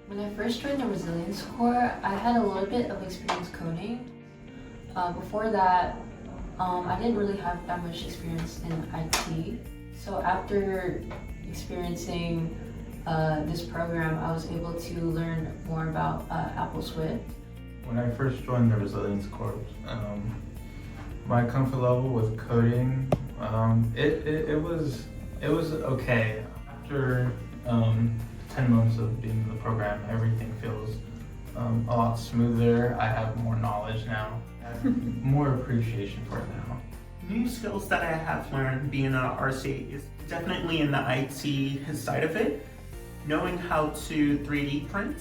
When I first joined the Resilience Corps, I had a little bit of experience coding. Before that, I didn't really have that much experience in IT. So after experiencing this program, I was able to learn more about Apple Swift. When I first joined the Resilience Corps, my comfort level with coding, it was okay. After 10 months of being in the program, everything feels a lot smoother. I have more knowledge now. I have more appreciation for it now. New skills that I have learned being an RCA is definitely in the IT side of it. Knowing how to 3D print,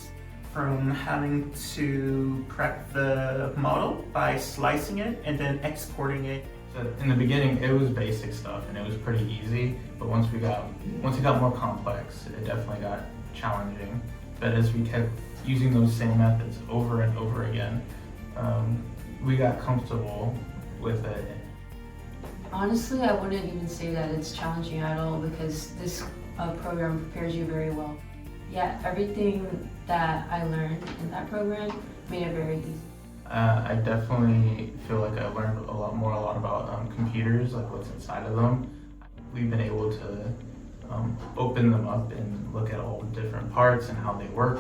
from having to prep the model by slicing it and then exporting it. So in the beginning, it was basic stuff and it was pretty easy, but once it got more complex, it definitely got challenging. But as we kept using those same methods over and over again, we got comfortable with it. Honestly, I wouldn't even say that it's challenging at all because this program prepares you very well. Yeah, everything that I learned in that program made it very easy. I definitely feel like I learned a lot about computers, like what's inside of them. We've been able to open them up and look at all the different parts and how they work.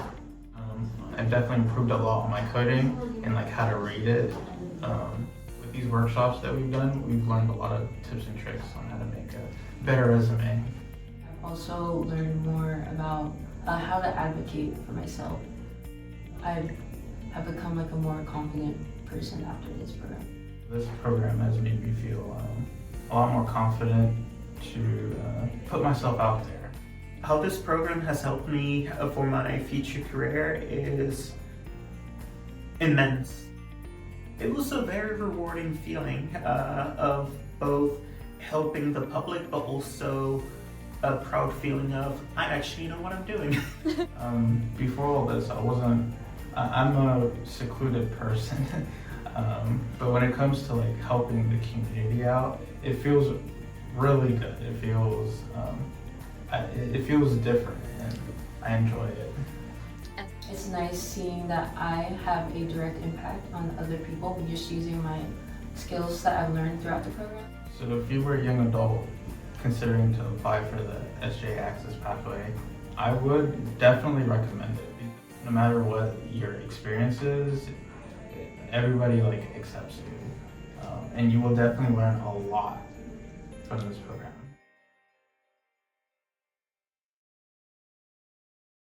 I've definitely improved a lot on my coding and like how to read it. With these workshops that we've done, we've learned a lot of tips and tricks on how to make a better resume. I've also learned more about how to advocate for myself. I've become like a more confident person after this program. This program has made me feel a lot more confident to put myself out there. How this program has helped me for my future career is immense. It was a very rewarding feeling of both helping the public, but also a proud feeling of, I actually know what I'm doing. Before all this, I'm a secluded person, but when it comes to like helping the community out, it feels really good. It feels different and I enjoy it. It's nice seeing that I have a direct impact on other people just using my skills that I've learned throughout the program. So if you were a young adult considering to apply for the SJ Access pathway, I would definitely recommend it. No matter what your experience is, everybody like accepts you, and you will definitely learn a lot from this program.